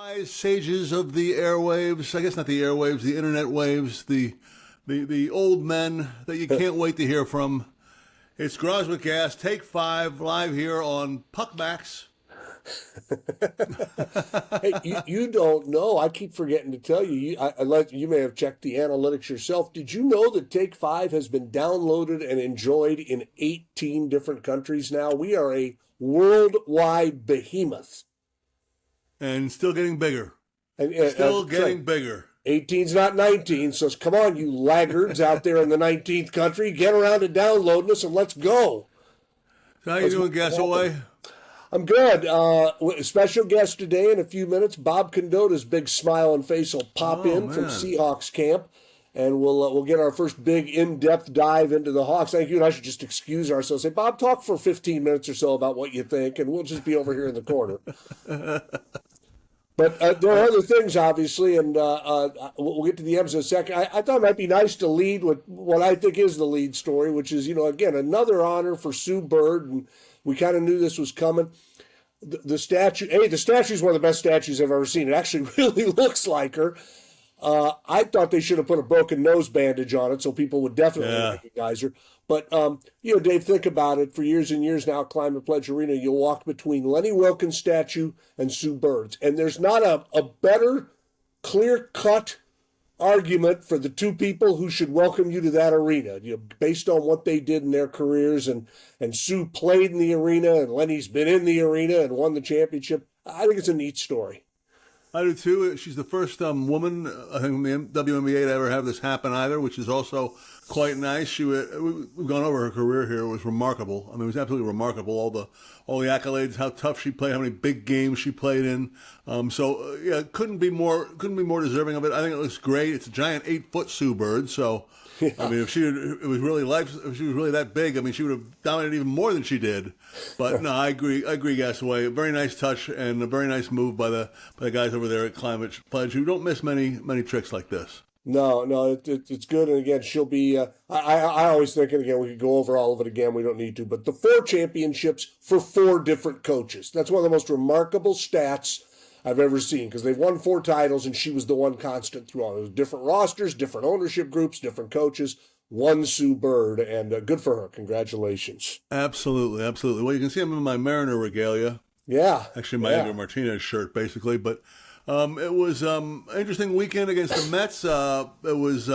wise sages of the airwaves, I guess not the airwaves, the internet waves, the old men that you can't wait to hear from. It's Groz with Gas, Take 5, live here on Puckmax. Hey, you don't know. I keep forgetting to tell you. You may have checked the analytics yourself. Did you know that Take 5 has been downloaded and enjoyed in 18 different countries now? We are a worldwide behemoth. And still getting bigger. And still getting bigger. 18's not 19, so come on, you laggards out there in the 19th country. Get around to downloading us and let's go. So how you doing, Gasaway? I'm good. Special guest today in a few minutes. Bob Condotta's big smiling face will pop in from Seahawks camp, and we'll get our first big in-depth dive into the Hawks. I think you and I should just excuse ourselves. Say, Bob, talk for 15 minutes or so about what you think, and we'll just be over here in the corner. But there are other things, obviously, and we'll get to the M's in a second. I thought it might be nice to lead with what I think is the lead story, which is, again, another honor for Sue Bird, and we kind of knew this was coming. The statue, the statue is one of the best statues I've ever seen. It actually really looks like her. I thought they should have put a broken nose bandage on it so people would definitely recognize her. But, Dave, think about it. For years and years now, Climate Pledge Arena, you'll walk between Lenny Wilkens' statue and Sue Bird's. And there's not a better, clear-cut argument for the two people who should welcome you to that arena, based on what they did in their careers. And Sue played in the arena, and Lenny's been in the arena and won the championship. I think it's a neat story. I do too. She's the first woman, I think, in the WNBA to ever have this happen either, which is also quite nice. We've gone over her career here. It was remarkable. I mean, it was absolutely remarkable. All the accolades, how tough she played, how many big games she played in. Couldn't be more deserving of it. I think it looks great. It's a giant 8-foot Sue Bird. So, yeah. I mean, if she was really that big, I mean, she would have dominated even more than she did. But no, I agree, Gasaway. A very nice touch and a very nice move by the guys over there at Climate Pledge, who don't miss many tricks like this. No, it's good. And again, she'll be, I always think, and again, we could go over all of it again, we don't need to, but the 4 championships for 4 different coaches. That's one of the most remarkable stats I've ever seen, because they've won 4 titles, and she was the one constant through all. It was different rosters, different ownership groups, different coaches. One Sue Bird, and good for her. Congratulations. Absolutely. Well, you can see I'm in my Mariner regalia. Yeah. Actually, my Edgar Martinez shirt, basically, but it was an interesting weekend against the Mets. It was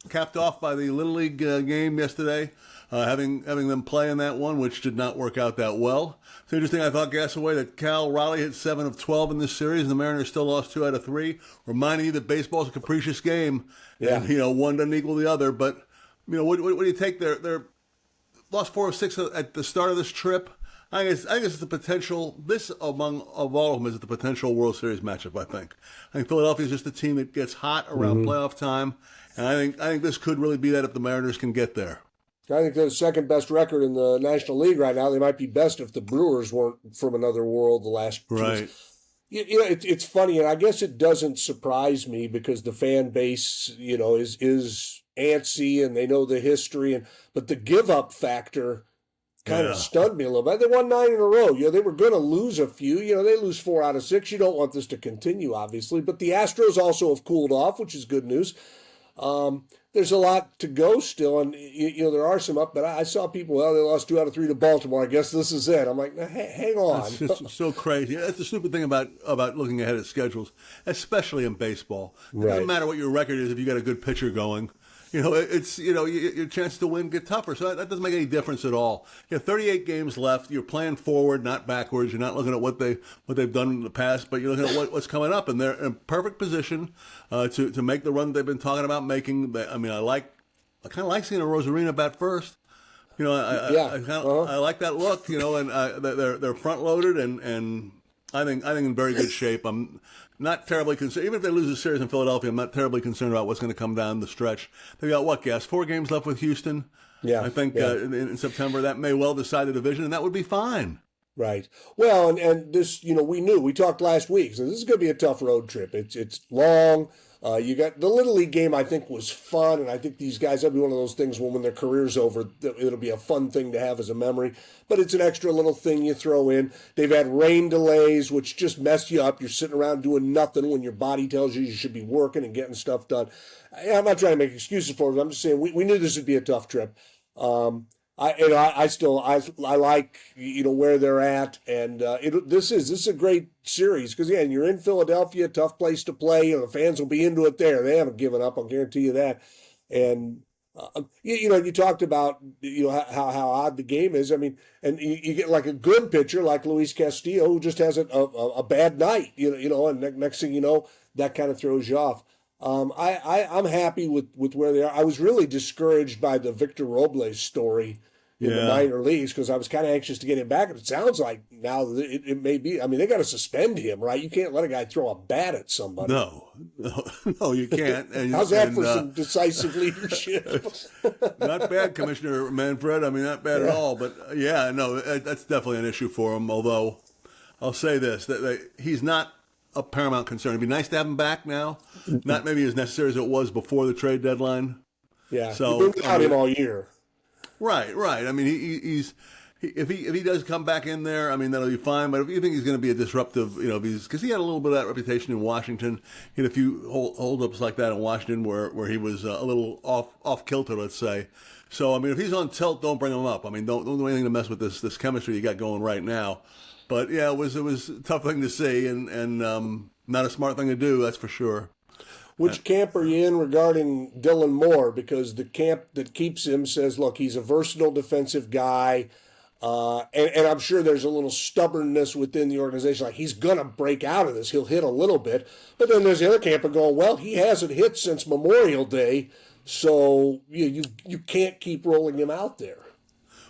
capped off by the Little League game yesterday, having them play in that one, which did not work out that well. It's interesting, I thought, Gasaway, that Cal Raleigh hit 7 of 12 in this series, and the Mariners still lost 2 out of 3, reminding you that baseball is a capricious game, and one doesn't equal the other. But what do you take? They're lost 4 of 6 at the start of this trip. I guess it's the potential. This of all of them is the potential World Series matchup. I think Philadelphia is just a team that gets hot around playoff time, and I think this could really be that if the Mariners can get there. I think they're the second best record in the National League right now. They might be best if the Brewers weren't from another world the last 2 right. It's funny, and I guess it doesn't surprise me because the fan base, is antsy and they know the history, but the give up factor kind of stunned me a little bit. They won 9 in a row. They were going to lose a few. They lose 4 out of 6. You don't want this to continue, obviously. But the Astros also have cooled off, which is good news. There's a lot to go still, and there are some up. But I saw people. Well, they lost 2 out of 3 to Baltimore. I guess this is it. I'm like, hang on. It's just so crazy. That's the stupid thing about looking ahead at schedules, especially in baseball. It doesn't matter what your record is if you got a good pitcher going. It's your chance to win get tougher. So that doesn't make any difference at all. You have 38 games left. You're playing forward, not backwards. You're not looking at what they've done in the past, but you're looking at what's coming up, and they're in perfect position to make the run they've been talking about making. I mean, I kind of like seeing a Rosarina bat first. I like that look. And they're front loaded, and I think in very good shape. I'm not terribly concerned. Even if they lose a series in Philadelphia, I'm not terribly concerned about what's going to come down the stretch. They've got 4 games left with Houston. Yeah, I think in September that may well decide the division, and that would be fine. Right. Well, and this, we talked last week, so this is going to be a tough road trip. It's long. You got the Little League game, I think, was fun, and I think these guys, that'll be one of those things when their career's over, it'll be a fun thing to have as a memory. But it's an extra little thing you throw in. They've had rain delays, which just mess you up. You're sitting around doing nothing when your body tells you should be working and getting stuff done. I'm not trying to make excuses for it. I'm just saying we knew this would be a tough trip. I still like where they're at, and this is a great series because again you're in Philadelphia, tough place to play, and the fans will be into it there. They haven't given up, I'll guarantee you that. And you talked about how odd the game is. I mean, and you get like a good pitcher like Luis Castillo who just has a bad night, and next thing you know that kind of throws you off. I'm happy with where they are. I was really discouraged by the Victor Robles story in the minor leagues because I was kind of anxious to get him back. And it sounds like now it may be. I mean, they got to suspend him, right? You can't let a guy throw a bat at somebody. No, you can't. And, how's that for some decisive leadership? Not bad, Commissioner Manfred. I mean, not bad at all. But that's definitely an issue for him. Although I'll say this: that he's not a paramount concern. It'd be nice to have him back now. Not maybe as necessary as it was before the trade deadline. Yeah, so you've been without him all year. Right. I mean, if he does come back in there, I mean that'll be fine. But if you think he's going to be a disruptive, because he had a little bit of that reputation in Washington, he had a few holdups like that in Washington where he was a little off kilter, let's say. So I mean, if he's on tilt, don't bring him up. I mean, don't do anything to mess with this chemistry you got going right now. But yeah, it was a tough thing to see and not a smart thing to do, that's for sure. Which camp are you in regarding Dylan Moore? Because the camp that keeps him says, look, he's a versatile defensive guy. And I'm sure there's a little stubbornness within the organization. Like, he's going to break out of this. He'll hit a little bit. But then there's the other camp going, well, he hasn't hit since Memorial Day. So you can't keep rolling him out there.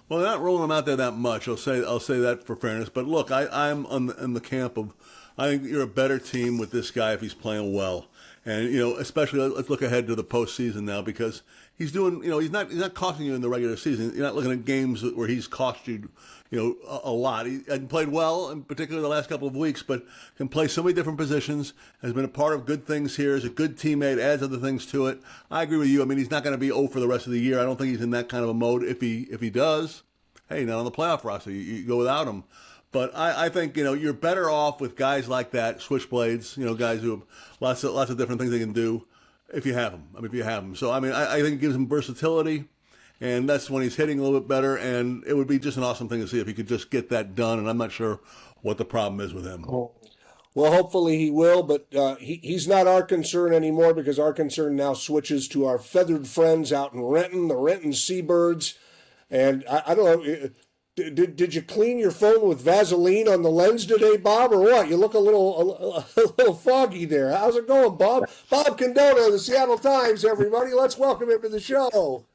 Well, they're not rolling him out there that much. I'll say that for fairness. But look, I'm in the camp of I think you're a better team with this guy if he's playing well. And, especially let's look ahead to the postseason now because he's doing, he's not costing you in the regular season. You're not looking at games where he's cost you, a lot. He hasn't played well, in particular the last couple of weeks, but can play so many different positions, has been a part of good things here, is a good teammate, adds other things to it. I agree with you. I mean, he's not going to be 0 for the rest of the year. I don't think he's in that kind of a mode. If he does, hey, not on the playoff roster. You go without him. But I think, you're better off with guys like that, switchblades, guys who have lots of different things they can do if you have them. So, I mean, I think it gives him versatility, and that's when he's hitting a little bit better, and it would be just an awesome thing to see if he could just get that done, and I'm not sure what the problem is with him. Well, hopefully he will, but he's not our concern anymore because our concern now switches to our feathered friends out in Renton, the Renton Seabirds. And I don't know... Did you clean your phone with Vaseline on the lens today, Bob, or what? You look a little foggy there. How's it going, Bob? Bob Condotta of the Seattle Times, everybody. Let's welcome him to the show.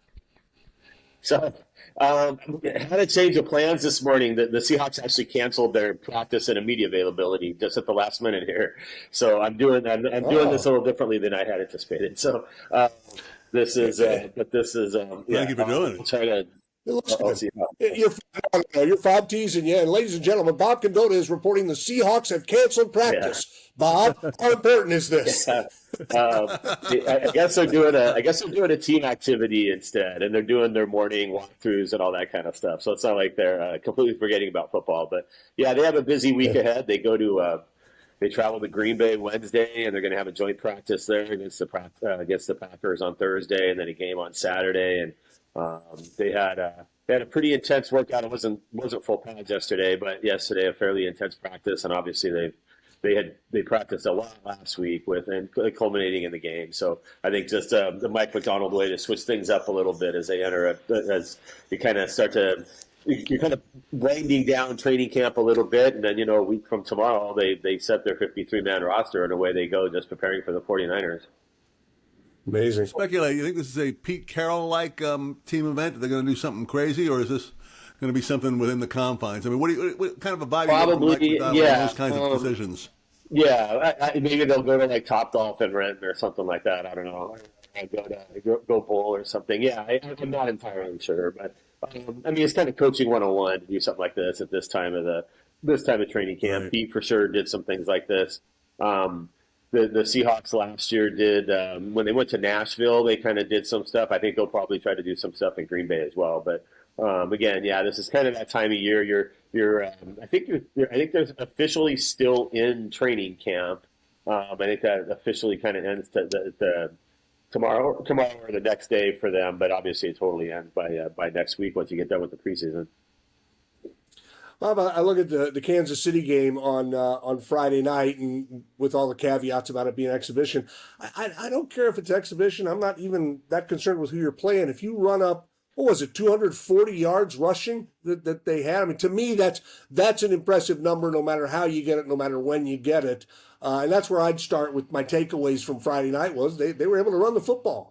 So, I had to change the plans this morning. The Seahawks actually canceled their practice and media availability just at the last minute here. So I'm doing this a little differently than I had anticipated. So this is Thank you for doing it. I'll try to. You're Bob teasing you. And ladies and gentlemen, Bob Condotta is reporting the Seahawks have canceled practice. Yeah. Bob, how important is this? I guess they're doing a team activity instead, and they're doing their morning walkthroughs and all that kind of stuff. So it's not like they're completely forgetting about football. But yeah, they have a busy week ahead. They go to they travel to Green Bay Wednesday, and they're going to have a joint practice there against the Packers on Thursday, and then a game on Saturday. And they had a pretty intense workout. It wasn't full pads yesterday, but yesterday a fairly intense practice, and obviously they practiced a lot last week and culminating in the game. So I think just the Mike McDonald way to switch things up a little bit as they enter as you kind of start to. You're kind of winding down training camp a little bit, and then, a week from tomorrow, they set their 53-man roster, and away they go, just preparing for the 49ers. Amazing. Speculate. You think this is a Pete Carroll-like team event? Are they going to do something crazy, or is this going to be something within the confines? I mean, what kind of a vibe? Probably, yeah. Those kinds of decisions. Yeah, maybe they'll go to like Topgolf and Renton or something like that. I don't know. Go bowl or something. Yeah, I'm not entirely sure, but I mean, it's kind of coaching 101 to do something like this at this time of training camp. Right. Pete for sure did some things like this. the Seahawks last year did when they went to Nashville. They kind of did some stuff. I think they'll probably try to do some stuff in Green Bay as well. But again, yeah, this is kind of that time of year. I think they're officially still in training camp. I think that officially kind of ends tomorrow or the next day for them. But obviously, it totally ends by next week once you get done with the preseason. Well, I look at the Kansas City game on Friday night, and with all the caveats about it being an exhibition, I don't care if it's exhibition. I'm not even that concerned with who you're playing. If you run up, what was it, 240 yards rushing that they had? I mean, to me, that's an impressive number, no matter how you get it, no matter when you get it. And that's where I'd start with my takeaways from Friday night was they were able to run the football.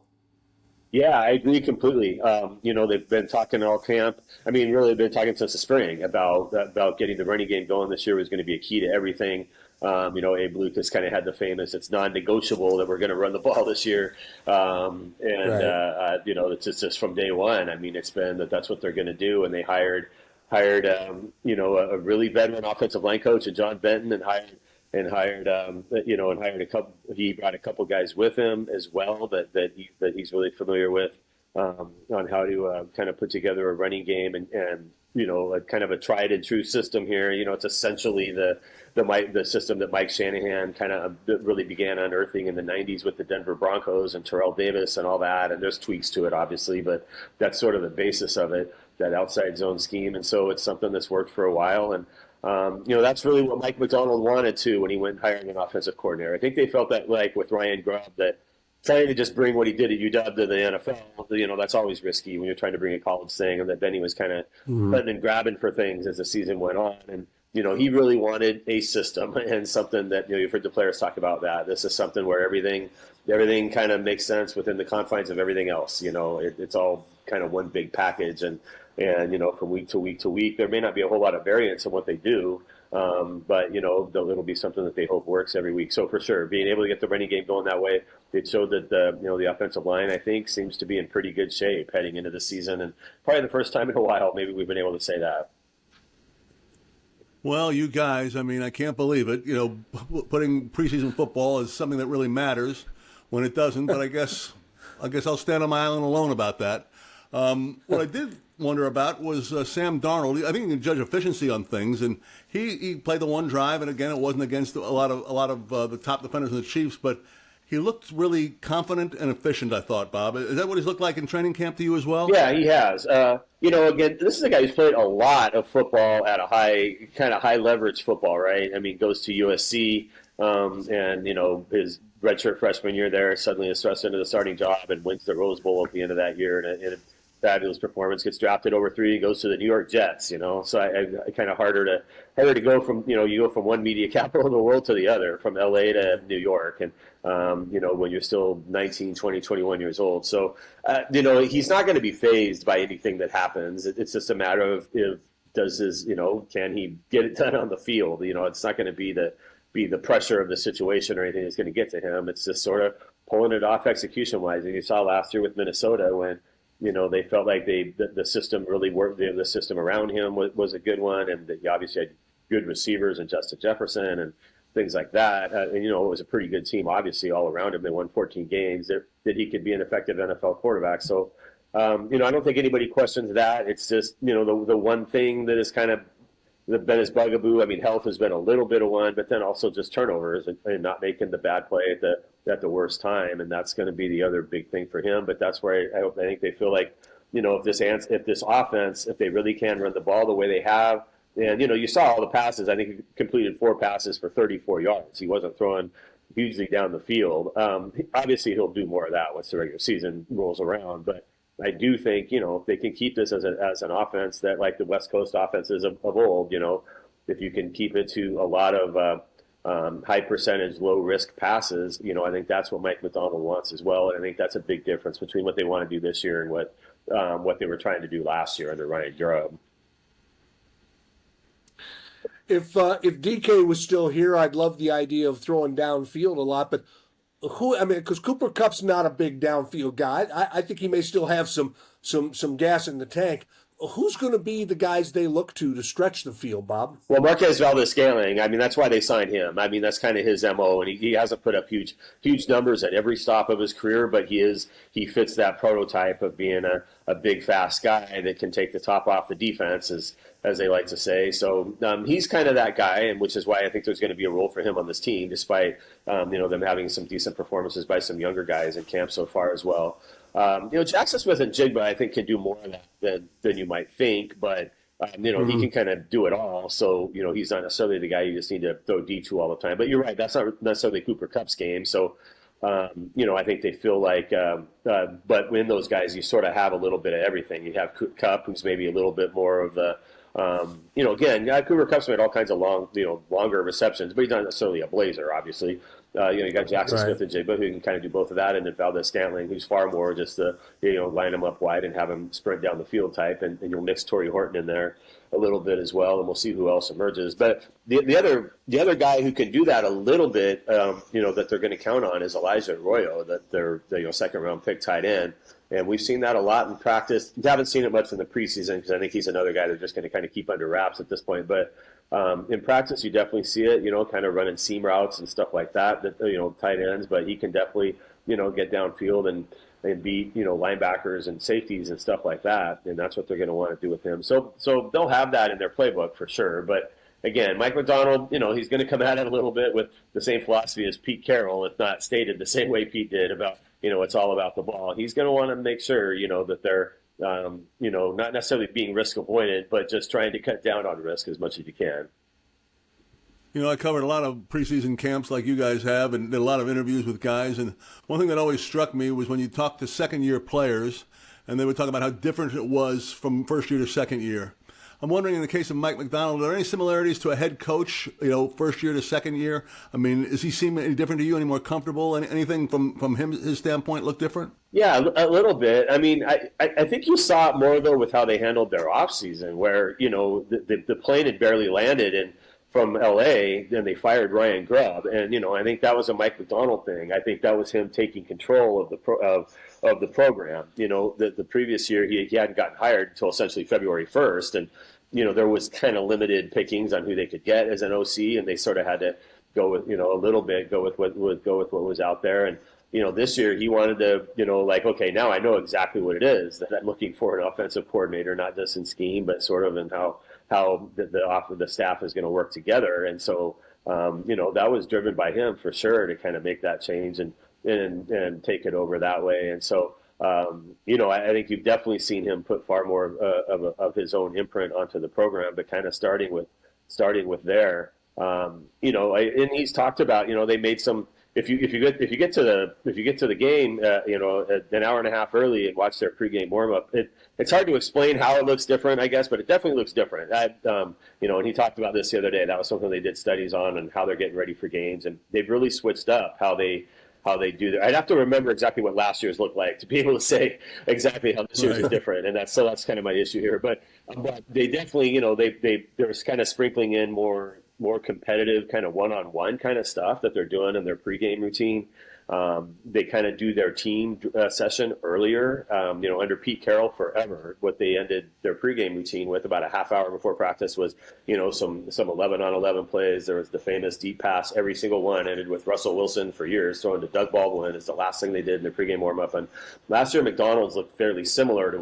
Yeah, I agree completely. They've been talking all camp. I mean, really, they've been talking since the spring about getting the running game going this year was going to be a key to everything. Abe Lucas kind of had the famous, it's non-negotiable that we're going to run the ball this year. It's just from day one. I mean, it's been that's what they're going to do. And they hired a really veteran offensive line coach, John Benton, and hired a couple. He brought a couple guys with him as well that he's really familiar with on how to kind of put together a running game and a kind of a tried and true system here. It's essentially the system that Mike Shanahan kind of really began unearthing in the 90s with the Denver Broncos and Terrell Davis and all that. And there's tweaks to it, obviously, but that's sort of the basis of it, that outside zone scheme. And so it's something that's worked for a while. And that's really what Mike McDonald wanted to when he went hiring an offensive coordinator. I think they felt that, like with Ryan Grubb, that trying to just bring what he did at UW to the NFL, that's always risky when you're trying to bring a college thing, and that Benny was kind of cutting and grabbing for things as the season went on. And, he really wanted a system and something that, you've heard the players talk about that. This is something where everything kind of makes sense within the confines of everything else. It's all kind of one big package. And from week to week to week, there may not be a whole lot of variance in what they do, but it'll be something that they hope works every week. So for sure, being able to get the running game going that way, it showed that the offensive line, I think, seems to be in pretty good shape heading into the season, and probably the first time in a while maybe we've been able to say that. Well, you guys, I mean, I can't believe it. Putting preseason football is something that really matters when it doesn't. But I guess I'll stand on my island alone about that. What I did wonder about was Sam Darnold. I think you can judge efficiency on things, and he played the one drive, and again, it wasn't against a lot of the top defenders in the Chiefs, but he looked really confident and efficient, I thought, Bob. Is that what he's looked like in training camp to you as well? Yeah, he has. Again, this is a guy who's played a lot of football at a high leverage football, right? I mean, goes to USC, and his redshirt freshman year there suddenly is thrust into the starting job and wins the Rose Bowl at the end of that year in a fabulous performance. Gets drafted over 3, goes to the New York Jets. So I kind of harder to go from you go from one media capital of the world to the other, from LA to New York, and when you're still 19, 20, 21 years old. So he's not going to be fazed by anything that happens. It's just a matter of can he get it done on the field? It's not going to be the pressure of the situation or anything that's going to get to him. It's just sort of pulling it off execution wise. And you saw last year with Minnesota when they felt like the system really worked. The system around him was a good one, and he obviously had good receivers and Justin Jefferson and things like that. It was a pretty good team, obviously, all around him. They won 14 games. That he could be an effective NFL quarterback. So, I don't think anybody questions that. It's just, the one thing that is kind of been his bugaboo. I mean, health has been a little bit of one, but then also just turnovers and not making the bad play at the worst time. And that's going to be the other big thing for him. But that's where I think they feel like, if this offense, if they really can run the ball the way they have, and, you saw all the passes. I think he completed 4 passes for 34 yards. He wasn't throwing hugely down the field. Obviously, he'll do more of that once the regular season rolls around. But I do think, if they can keep this as an offense that, like the West Coast offenses of old, if you can keep it to a lot of high percentage, low risk passes, I think that's what Mike McDonald wants as well. And I think that's a big difference between what they want to do this year and what they were trying to do last year under Ryan Grubb. If DK was still here, I'd love the idea of throwing downfield a lot. But because Cooper Kupp's not a big downfield guy. I think he may still have some gas in the tank. who's going to be the guys they look to stretch the field, Bob? Well, Marquez Valdez-Scantling, I mean, that's why they signed him. I mean, that's kind of his MO, and he hasn't put up huge numbers at every stop of his career, but he fits that prototype of being a big, fast guy that can take the top off the defense, as they like to say. So he's kind of that guy, and which is why I think there's going to be a role for him on this team, despite them having some decent performances by some younger guys in camp so far as well. Jackson Smith and Jigba, I think, can do more of that than you might think, but he can kind of do it all. So he's not necessarily the guy you just need to throw D to all the time. But you're right, that's not necessarily Cooper Kupp's game. So I think they feel like, but in those guys, you sort of have a little bit of everything. You have Kupp, who's maybe a little bit more of the again, Cooper Kupp's made all kinds of longer receptions, but he's not necessarily a blazer, obviously. You got Jackson Smith and Jigba, who can kind of do both of that, and then Valdez-Scantling, who's far more just the line him up wide and have him sprint down the field type, and you'll mix Torrey Horton in there a little bit as well, and we'll see who else emerges. But the other guy who can do that a little bit, that they're going to count on is Elijah Arroyo, that they're second round pick tight end. And we've seen that a lot in practice. We haven't seen it much in the preseason because I think he's another guy they're just going to kind of keep under wraps at this point. But in practice, you definitely see it, kind of running seam routes and stuff like that, tight ends. But he can definitely, get downfield and beat, linebackers and safeties and stuff like that. And that's what they're going to want to do with him. So they'll have that in their playbook for sure. But again, Mike Macdonald, he's going to come at it a little bit with the same philosophy as Pete Carroll, if not stated the same way Pete did about, it's all about the ball. He's going to want to make sure, that they're, not necessarily being risk avoidant, but just trying to cut down on risk as much as you can. I covered a lot of preseason camps like you guys have and did a lot of interviews with guys. And one thing that always struck me was when you talked to second-year players, and they would talk about how different it was from first year to second year. I'm wondering, in the case of Mike Macdonald, are there any similarities to a head coach, first year to second year? I mean, does he seem any different to you, any more comfortable? Anything from his standpoint look different? Yeah, a little bit. I mean, I think you saw it more, though, with how they handled their offseason, where, the plane had barely landed and from L.A., then they fired Ryan Grubb. And, I think that was a Mike Macdonald thing. I think that was him taking control of the program. The previous year, he hadn't gotten hired until essentially February 1st. And, there was kind of limited pickings on who they could get as an OC, and they sort of had to go with, a little bit, go with what was out there. And, this year he wanted to, okay, now I know exactly what it is that I'm looking for an offensive coordinator, not just in scheme, but sort of in how the staff is going to work together. And so, that was driven by him for sure to kind of make that change and take it over that way. And so, I think you've definitely seen him put far more of his own imprint onto the program, but kind of starting with there. And he's talked about, they made some. If you get to the game, an hour and a half early and watch their pregame warm up, it's hard to explain how it looks different, I guess, but it definitely looks different. And he talked about this the other day. That was something they did studies on and how they're getting ready for games, and they've really switched up how they do that. I'd have to remember exactly what last year's looked like to be able to say exactly how this year's is different, and that's kind of my issue here. But they definitely, they're kind of sprinkling in more competitive kind of one-on-one kind of stuff that they're doing in their pregame routine. They kind of do their team session earlier. Under Pete Carroll forever, what they ended their pregame routine with about a half hour before practice was, some 11-on-11 plays. There was the famous deep pass. Every single one ended with Russell Wilson for years throwing to Doug Baldwin. It's the last thing they did in their pregame warm-up. And last year, McDonald's looked fairly similar to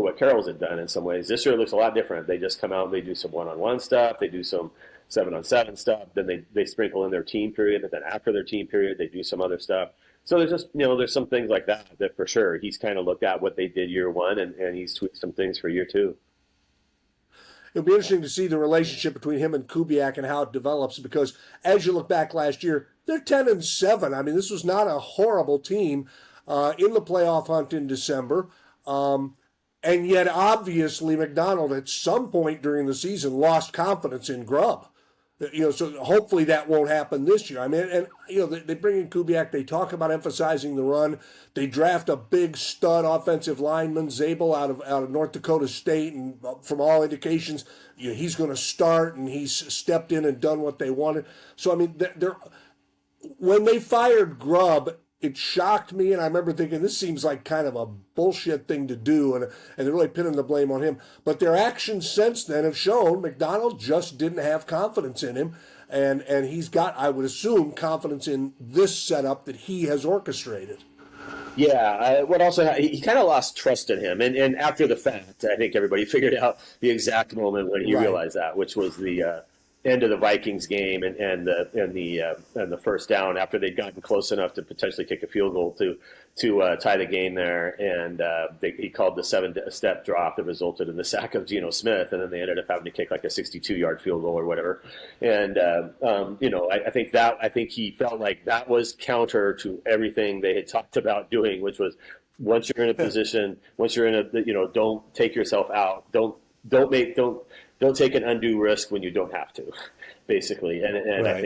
what Carroll's had done in some ways. This year it looks a lot different. They just come out and they do some one-on-one stuff. They do some 7-on-7 stuff. Then they sprinkle in their team period, but then after their team period, they do some other stuff. So there's just, there's some things like that for sure. He's kind of looked at what they did year one, and he's tweaked some things for year two. It'll be interesting to see the relationship between him and Kubiak and how it develops, because as you look back last year, they're 10-7. I mean, this was not a horrible team in the playoff hunt in December. And yet, obviously, McDonald at some point during the season lost confidence in Grubb. So hopefully that won't happen this year. I mean, and they bring in Kubiak. They talk about emphasizing the run. They draft a big stud offensive lineman, Zabel, out of North Dakota State, and from all indications, he's going to start, and he's stepped in and done what they wanted. So I mean, when they fired Grubb, it shocked me, and I remember thinking this seems like kind of a bullshit thing to do, and they're really pinning the blame on him. But their actions since then have shown McDonald just didn't have confidence in him, and he's got, I would assume, confidence in this setup that he has orchestrated. Yeah, what also he kind of lost trust in him, and after the fact, I think everybody figured out the exact moment when he realized that, which was the end of the Vikings game and the first down after they'd gotten close enough to potentially kick a field goal to tie the game there, and he called the 7-step drop that resulted in the sack of Geno Smith, and then they ended up having to kick like a 62-yard field goal or whatever. And I think he felt like that was counter to everything they had talked about doing, which was once you're in a position, don't take yourself out, don't take an undue risk when you don't have to, basically. And right. I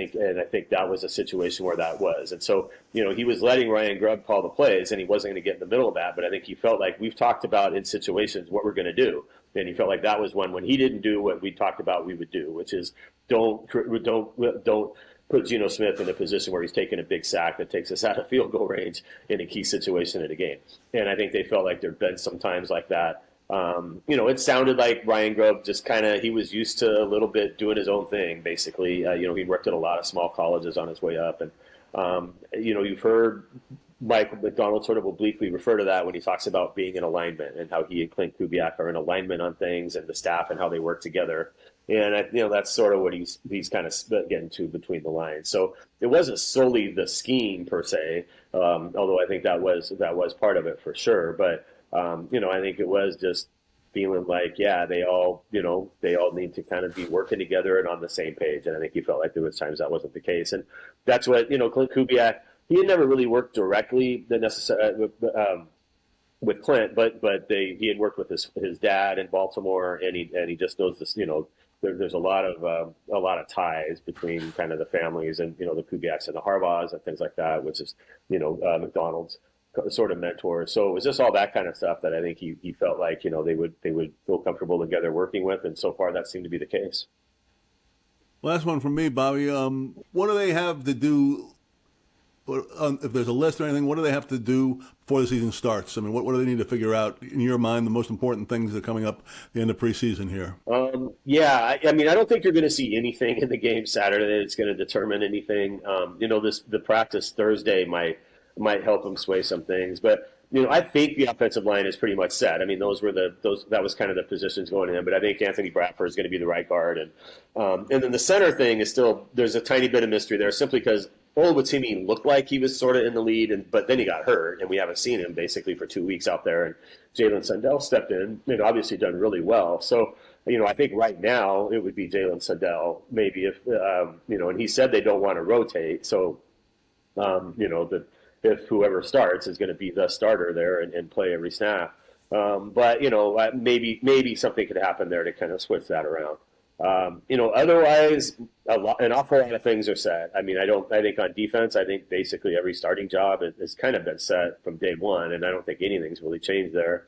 think that was a situation where that was. And so, he was letting Ryan Grubb call the plays, and he wasn't going to get in the middle of that. But I think he felt like we've talked about in situations what we're going to do. And he felt like that was one when he didn't do what we talked about we would do, which is don't put Geno Smith in a position where he's taking a big sack that takes us out of field goal range in a key situation in a game. And I think they felt like there'd been some times like that. It sounded like Ryan Grubb just he was used to a little bit doing his own thing, basically. He worked at a lot of small colleges on his way up. And, you've heard Mike McDonald sort of obliquely refer to that when he talks about being in alignment and how he and Clint Kubiak are in alignment on things and the staff and how they work together. And, that's sort of what he's kind of getting to between the lines. So it wasn't solely the scheme per se, although I think that was part of it for sure. But I think it was just feeling like, they all need to kind of be working together and on the same page. And I think he felt like there was times that wasn't the case. And that's what, Clint Kubiak, he had never really worked directly with Clint, but he had worked with his dad in Baltimore, and he just knows this, there's a lot of ties between kind of the families and, the Kubiaks and the Harbaughs and things like that, which is, McDonald's sort of mentors. So it was just all that kind of stuff that I think he felt like, they would feel comfortable together working with. And so far that seemed to be the case. Last one from me, Bobby. What do they have to do? If there's a list or anything, what do they have to do before the season starts? I mean, what do they need to figure out, in your mind, the most important things that are coming up at the end of preseason here? I don't think you're going to see anything in the game Saturday that's going to determine anything. The practice Thursday might help them sway some things, but I think the offensive line is pretty much set. I mean, that was kind of the positions going in, but I think Anthony Bradford is going to be the right guard, and then the center thing is still, there's a tiny bit of mystery there, simply because Oluwatimi looked like he was sort of in the lead, but then he got hurt, and we haven't seen him basically for 2 weeks out there. And Jalen Sundell stepped in, obviously done really well. So, I think right now it would be Jalen Sundell, maybe if, and he said they don't want to rotate. So, if whoever starts is going to be the starter there and play every snap. But maybe something could happen there to kind of switch that around. Otherwise, an awful lot of things are set. I mean, I think on defense, I think basically every starting job has kind of been set from day one, and I don't think anything's really changed there.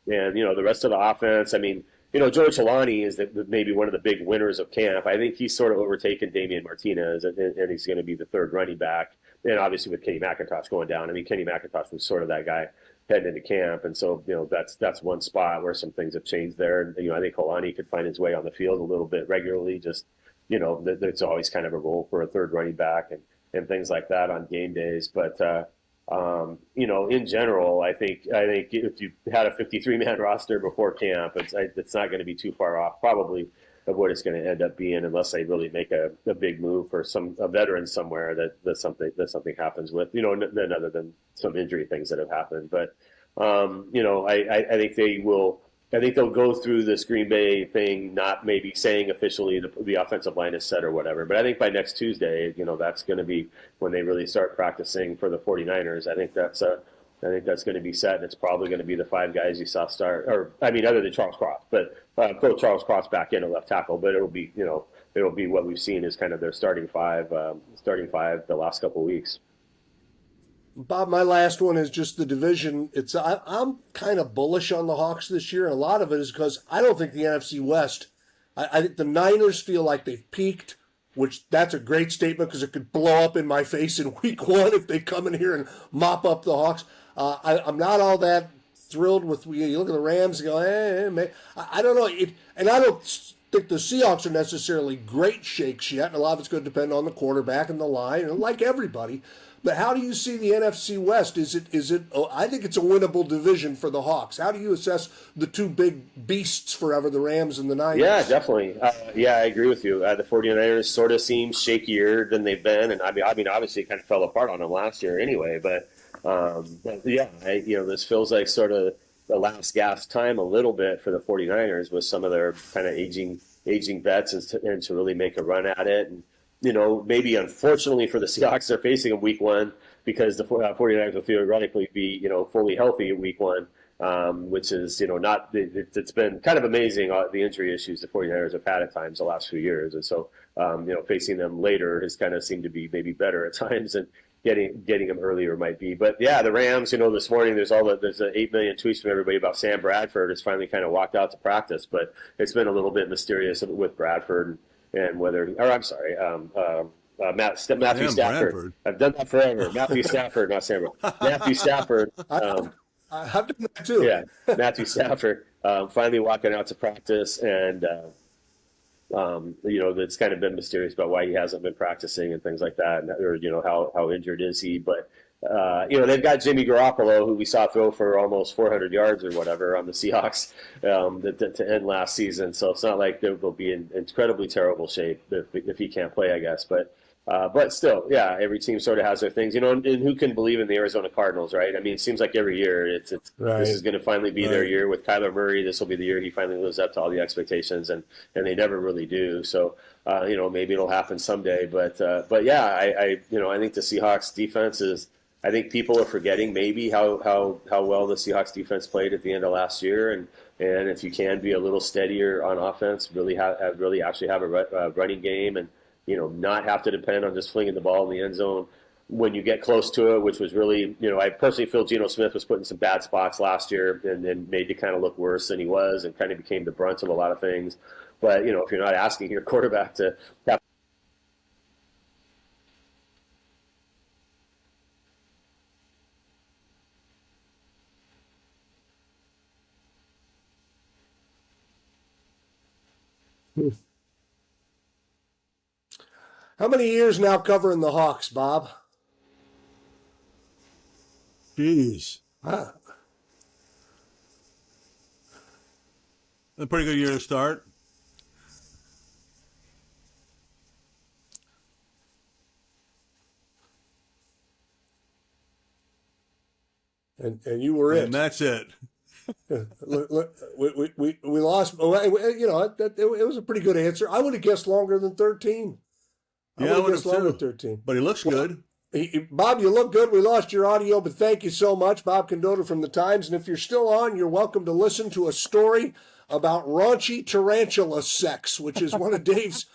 And, the rest of the offense, I mean, George Halani is maybe one of the big winners of camp. I think he's sort of overtaken Damian Martinez, and he's going to be the third running back. And obviously with Kenny McIntosh going down, I mean, Kenny McIntosh was sort of that guy heading into camp. And so, that's one spot where some things have changed there. And, I think Halani could find his way on the field a little bit regularly. Just, there's always kind of a role for a third running back and things like that on game days. But, in general, I think if you had a 53-man roster before camp, it's not going to be too far off, probably, of what it's going to end up being, unless they really make a big move for a veteran somewhere that something happens with, then other than some injury things that have happened. But I think they will. I think they'll go through this Green Bay thing, not maybe saying officially the offensive line is set or whatever. But I think by next Tuesday, that's going to be when they really start practicing for the 49ers. I think that's going to be set, and it's probably going to be the 5 guys you saw start. Or, I mean, other than Charles Cross, but throw Charles Cross back in at left tackle. But it'll be what we've seen is kind of their starting five the last couple of weeks. Bob, my last one is just the division. I'm kind of bullish on the Hawks this year, and a lot of it is because I don't think the NFC West. I think the Niners feel like they've peaked. which that's a great statement because it could blow up in my face in week 1 if they come in here and mop up the Hawks. I'm not all that thrilled with, you look at the Rams and go, man. I don't know. And I don't think the Seahawks are necessarily great shakes yet. And a lot of it's going to depend on the quarterback and the line, and like everybody. But how do you see the NFC West? Is it? Oh, I think it's a winnable division for the Hawks. How do you assess the two big beasts forever, the Rams and the Niners? Yeah, definitely. I agree with you. The 49ers sort of seem shakier than they've been. And I mean, obviously it kind of fell apart on them last year anyway. But yeah, this feels like sort of the last gasp time a little bit for the 49ers with some of their kind of aging vets and to really make a run at it. And, maybe unfortunately for the Seahawks, they're facing them week 1 because the 49ers will theoretically be, fully healthy in week 1, which is, not, it's been kind of amazing, the injury issues the 49ers have had at times the last few years. And so, facing them later has kind of seemed to be maybe better at times, and getting them earlier might be. But yeah, the Rams, this morning there's 8 million tweets from everybody about Sam Bradford has finally kind of walked out to practice, but it's been a little bit mysterious with Bradford and whether, or I'm sorry, Matthew Stafford. Bradford. I've done that forever. Matthew Stafford, not Sam. Matthew Stafford. I've done that too. Yeah, Matthew Stafford finally walking out to practice, and that's kind of been mysterious about why he hasn't been practicing and things like that, or how injured is he? But they've got Jimmy Garoppolo, who we saw throw for almost 400 yards or whatever on the Seahawks to end last season. So it's not like they'll be in incredibly terrible shape if he can't play, I guess. But still, yeah, every team sort of has their things, and who can believe in the Arizona Cardinals, right? I mean, it seems like every year it's right. This is going to finally be their year with Kyler Murray. This will be the year he finally lives up to all the expectations, and they never really do. So, maybe it'll happen someday. But yeah, I think the Seahawks defense is. I think people are forgetting maybe how well the Seahawks defense played at the end of last year, and if you can be a little steadier on offense, really actually have a running game, and not have to depend on just flinging the ball in the end zone when you get close to it, which was really, I personally feel Geno Smith was put in some bad spots last year and made it kind of look worse than he was, and kind of became the brunt of a lot of things. But if you're not asking your quarterback to have How many years now covering the Hawks, Bob? Jeez. Huh. A pretty good year to start. And you were it. And that's it. we lost. It was a pretty good answer. I would have guessed longer than 13. I would have longer too. than 13. But he looks good. Bob, you look good. We lost your audio, but thank you so much, Bob Condotta from the Times. And if you're still on, you're welcome to listen to a story about raunchy tarantula sex, which is one of Dave's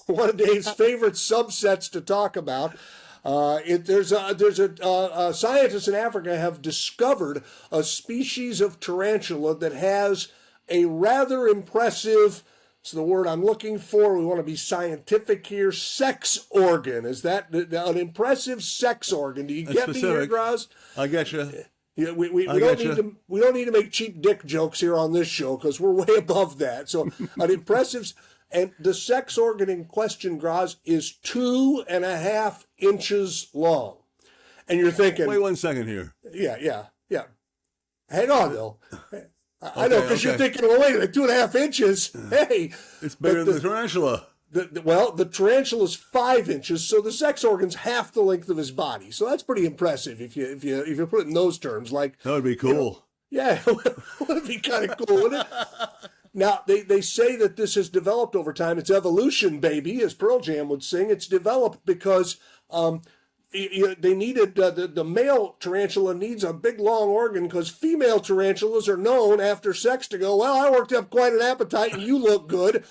favorite subsets to talk about. There's a scientists in Africa have discovered a species of tarantula that has a rather impressive, it's the word I'm looking for, we want to be scientific here, sex organ. Is that an impressive sex organ? Do you get me here, Groz? I get you. Yeah, we don't need to make cheap dick jokes here on this show because we're way above that. So an impressive, and the sex organ in question, Groz, is 2.5 inches long. And you're thinking, wait 1 second here. Yeah. Hang on, though. I know, because you're thinking, well, wait a minute, 2.5 inches. Hey, it's bigger than the tarantula. The tarantula's 5 inches, so the sex organ's half the length of his body. So that's pretty impressive if you put it in those terms. Like that would be cool. Yeah, it would be kind of cool, wouldn't it? Now they say that this has developed over time. It's evolution, baby, as Pearl Jam would sing. It's developed because they needed the male tarantula needs a big long organ because female tarantulas are known after sex to go, well, I worked up quite an appetite and you look good.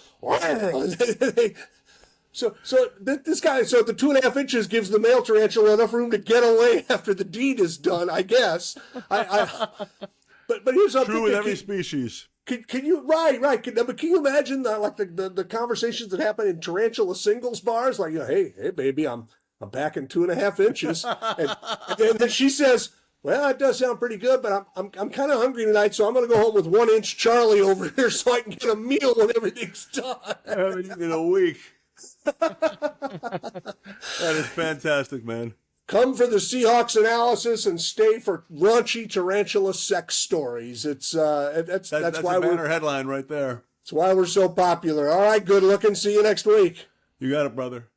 So this guy, so the 2.5 inches gives the male tarantula enough room to get away after the deed is done, I guess. But here's something. True with every species. Can you right? But can you imagine the conversations that happen in Tarantula singles bars? Like, hey baby, I'm back in 2.5 inches, and then she says, well, that does sound pretty good, but I'm kind of hungry tonight, so I'm going to go home with 1 inch Charlie over here so I can get a meal when everything's done. I haven't eaten in a week. That is fantastic, man. Come for the Seahawks analysis and stay for raunchy tarantula sex stories. That's why a banner headline right there. That's why we're so popular. All right, good looking. See you next week. You got it, brother.